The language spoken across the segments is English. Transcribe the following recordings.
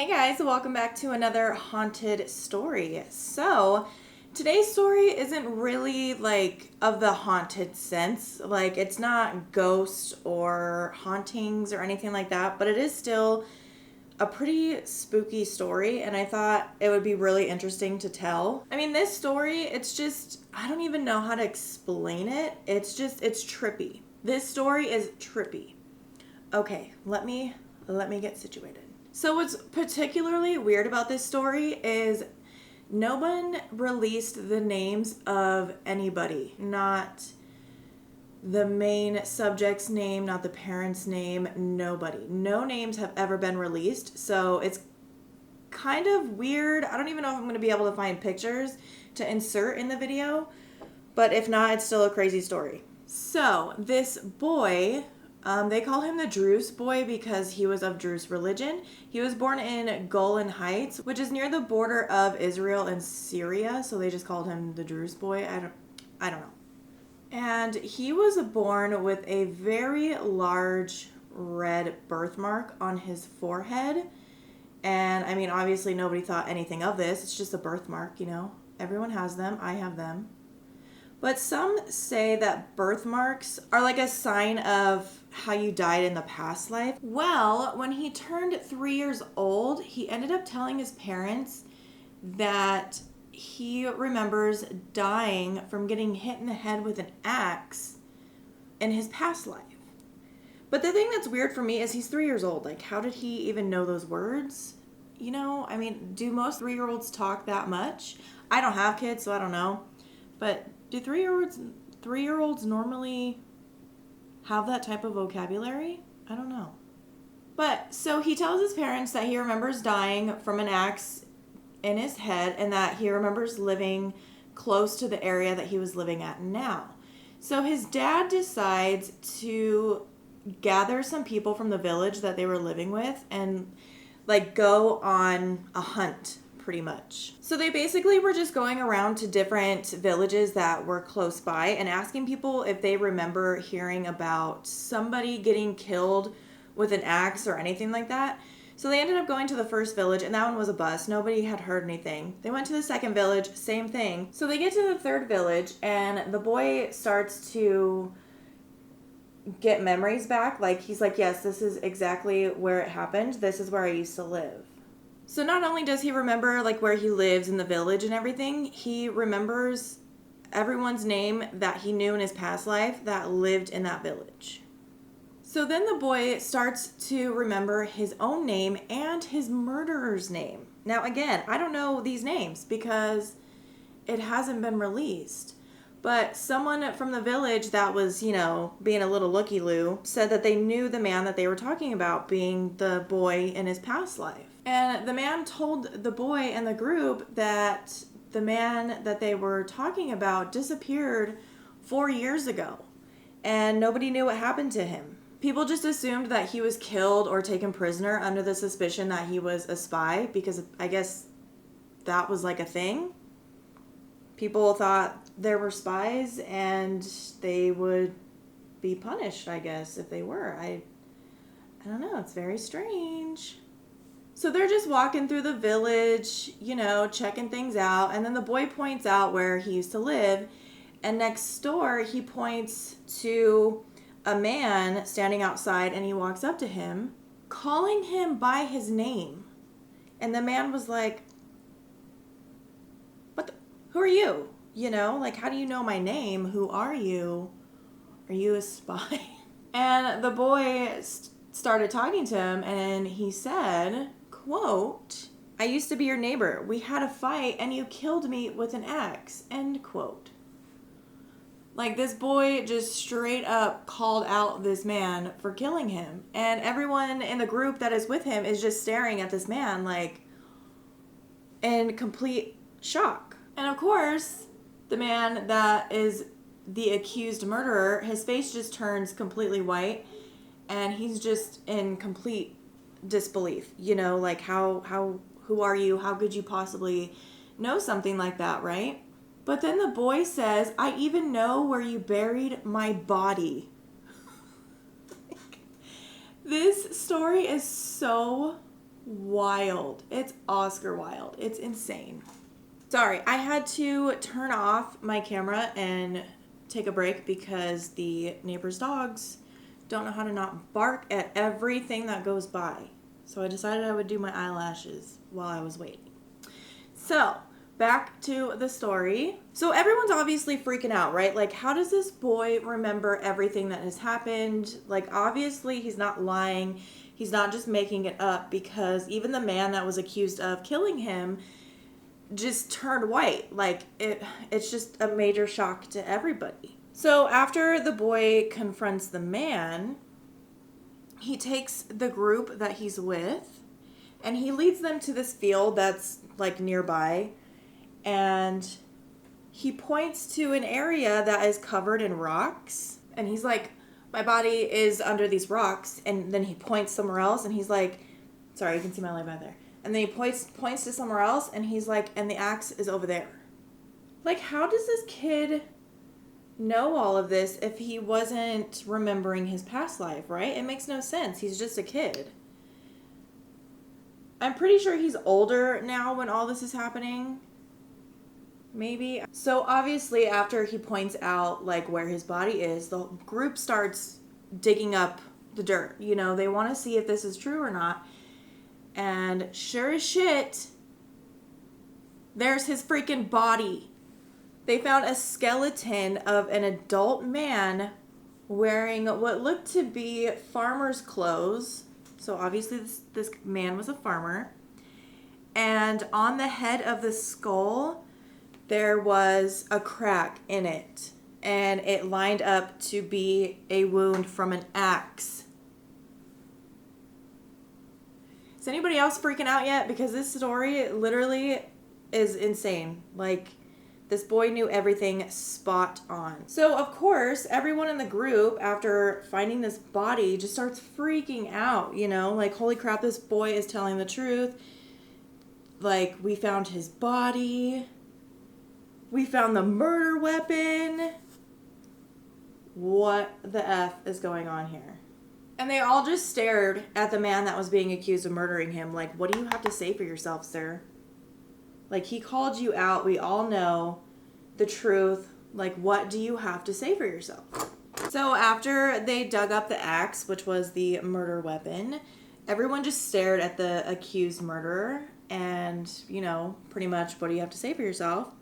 Hey guys, welcome back to another haunted story. So, today's story isn't really like of the haunted sense. Like, it's not ghosts or hauntings or anything like that, but it is still a pretty spooky story, and I thought it would be really interesting to tell. I mean, this story, it's just, I don't even know how to explain it. It's trippy. This story is trippy. Okay, let me get situated. So what's particularly weird about this story is no one released the names of anybody. Not the main subject's name, not the parent's name, nobody. No names have ever been released, so it's kind of weird. I don't even know if I'm going to be able to find pictures to insert in the video, but if not, it's still a crazy story. So this boy... they call him the Druze boy because he was of Druze religion. He was born in Golan Heights, which is near the border of Israel and Syria, so they just called him the Druze boy. I don't know. And he was born with a very large red birthmark on his forehead. And I mean, obviously nobody thought anything of this. It's just a birthmark, you know. Everyone has them. I have them. But some say that birthmarks are like a sign of how you died in the past life. Well, when he turned 3 years old, he ended up telling his parents that he remembers dying from getting hit in the head with an axe in his past life. But the thing that's weird for me is he's 3 years old. Like, how did he even know those words? You know, I mean, do most 3-year-olds talk that much? I don't have kids, so I don't know. But do 3-year-olds normally have that type of vocabulary? I don't know. But so he tells his parents that he remembers dying from an axe in his head and that he remembers living close to the area that he was living at now. So his dad decides to gather some people from the village that they were living with and like go on a hunt. Pretty much. So they basically were just going around to different villages that were close by and asking people if they remember hearing about somebody getting killed with an axe or anything like that. So they ended up going to the first village, and that one was a bust. Nobody had heard anything. They went to the second village, same thing. So they get to the third village, and the boy starts to get memories back. Like, he's like, yes, this is exactly where it happened. This is where I used to live. So not only does he remember like where he lives in the village and everything, he remembers everyone's name that he knew in his past life that lived in that village. So then the boy starts to remember his own name and his murderer's name. Now again, I don't know these names because it hasn't been released. But someone from the village that was, you know, being a little looky-loo said that they knew the man that they were talking about being the boy in his past life. And the man told the boy and the group that the man that they were talking about disappeared 4 years ago. And nobody knew what happened to him. People just assumed that he was killed or taken prisoner under the suspicion that he was a spy, because I guess that was like a thing. People thought there were spies and they would be punished, I guess, if they were. I don't know. It's very strange. So they're just walking through the village, you know, checking things out. And then the boy points out where he used to live. And next door, he points to a man standing outside, and he walks up to him, calling him by his name. And the man was like, who are you? You know, like, how do you know my name? Who are you? Are you a spy? And the boy started talking to him, and he said, quote, I used to be your neighbor. We had a fight, and you killed me with an axe, end quote. Like, this boy just straight up called out this man for killing him. And everyone in the group that is with him is just staring at this man, like, in complete shock. And of course, the man that is the accused murderer, his face just turns completely white, and he's just in complete disbelief. You know, like, who are you? How could you possibly know something like that, right? But then the boy says, I even know where you buried my body. This story is so wild. It's Oscar wild. It's insane. Sorry, I had to turn off my camera and take a break because the neighbor's dogs don't know how to not bark at everything that goes by. So I decided I would do my eyelashes while I was waiting. So, back to the story. So everyone's obviously freaking out, right? Like, how does this boy remember everything that has happened? Like, obviously he's not lying. He's not just making it up, because even the man that was accused of killing him just turned white. Like, it's just a major shock to everybody. So after the boy confronts the man, he takes the group that he's with and he leads them to this field that's like nearby, and he points to an area that is covered in rocks, and he's like, my body is under these rocks. And then he points somewhere else and he's like, sorry, you can see my light right there. And then he points to somewhere else and he's like, and the axe is over there. Like, how does this kid know all of this if he wasn't remembering his past life, right? It makes no sense. He's just a kid. I'm pretty sure he's older now when all this is happening. Maybe. So obviously after he points out like where his body is, the group starts digging up the dirt. You know, they want to see if this is true or not. And sure as shit, there's his freaking body. They found a skeleton of an adult man wearing what looked to be farmer's clothes. So obviously this man was a farmer. And on the head of the skull, there was a crack in it. And it lined up to be a wound from an axe. Is anybody else freaking out yet? Because this story literally is insane. Like, this boy knew everything spot on. So, of course, everyone in the group, after finding this body, just starts freaking out, you know? Like, holy crap, this boy is telling the truth. Like, we found his body. We found the murder weapon. What the F is going on here? And they all just stared at the man that was being accused of murdering him. Like, what do you have to say for yourself, sir? Like, he called you out. We all know the truth. Like, what do you have to say for yourself? So after they dug up the axe, which was the murder weapon, everyone just stared at the accused murderer. And, you know, pretty much, what do you have to say for yourself?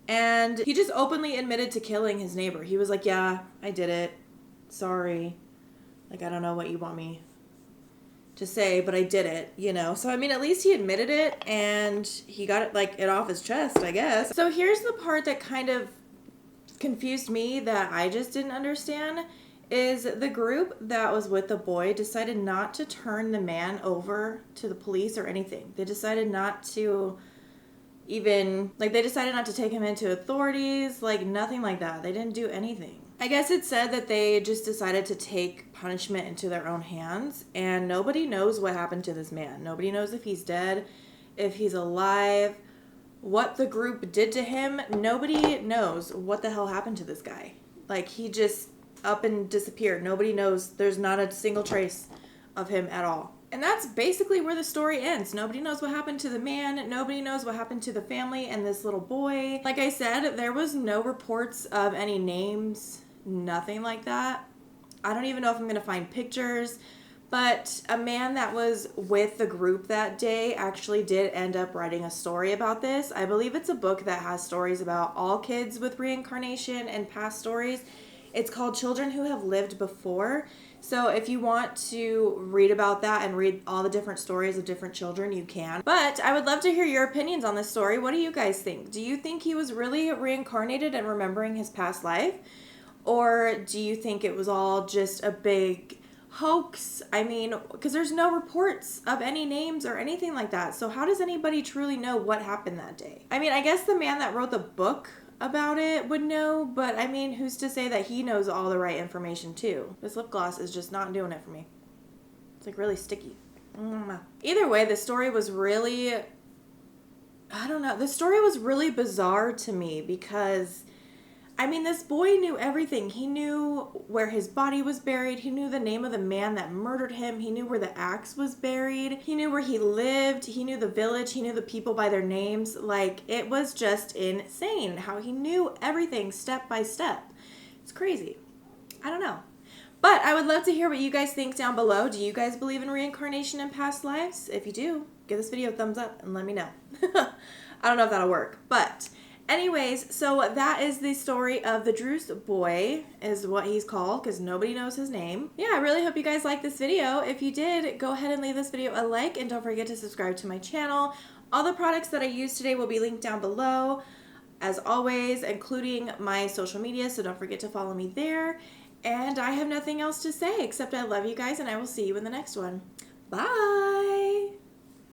And he just openly admitted to killing his neighbor. He was like, yeah, I did it. Sorry. Like, I don't know what you want me to say, but I did it, you know? So, I mean, at least he admitted it, and he got it, like, it off his chest, I guess. So here's the part that kind of confused me that I just didn't understand, is the group that was with the boy decided not to turn the man over to the police or anything. They decided not to even, like, they decided not to take him into authorities, like, nothing like that. They didn't do anything. I guess it said that they just decided to take punishment into their own hands, and nobody knows what happened to this man. Nobody knows if he's dead, if he's alive, what the group did to him. Nobody knows what the hell happened to this guy. Like, he just up and disappeared. Nobody knows. There's not a single trace of him at all. And that's basically where the story ends. Nobody knows what happened to the man. Nobody knows what happened to the family and this little boy. Like I said, there was no reports of any names, nothing like that. I don't even know if I'm going to find pictures. But a man that was with the group that day actually did end up writing a story about this. I believe it's a book that has stories about all kids with reincarnation and past stories. It's called Children Who Have Lived Before. So if you want to read about that and read all the different stories of different children, you can. But I would love to hear your opinions on this story. What do you guys think? Do you think he was really reincarnated and remembering his past life? Or do you think it was all just a big hoax? I mean, because there's no reports of any names or anything like that. So how does anybody truly know what happened that day? I mean, I guess the man that wrote the book about it would know, but I mean, who's to say that he knows all the right information too? This lip gloss is just not doing it for me. It's like really sticky. Either way, the story was really, I don't know, the story was really bizarre to me because I mean, this boy knew everything. He knew where his body was buried. He knew the name of the man that murdered him. He knew where the axe was buried. He knew where he lived. He knew the village. He knew the people by their names. Like, it was just insane how he knew everything step by step. It's crazy. I don't know. But I would love to hear what you guys think down below. Do you guys believe in reincarnation and past lives? If you do, give this video a thumbs up and let me know. I don't know if that'll work, but anyways, so that is the story of the Druce boy, is what he's called, because nobody knows his name. Yeah, I really hope you guys liked this video. If you did, go ahead and leave this video a like, and don't forget to subscribe to my channel. All the products that I used today will be linked down below, as always, including my social media, so don't forget to follow me there. And I have nothing else to say except I love you guys, and I will see you in the next one. Bye!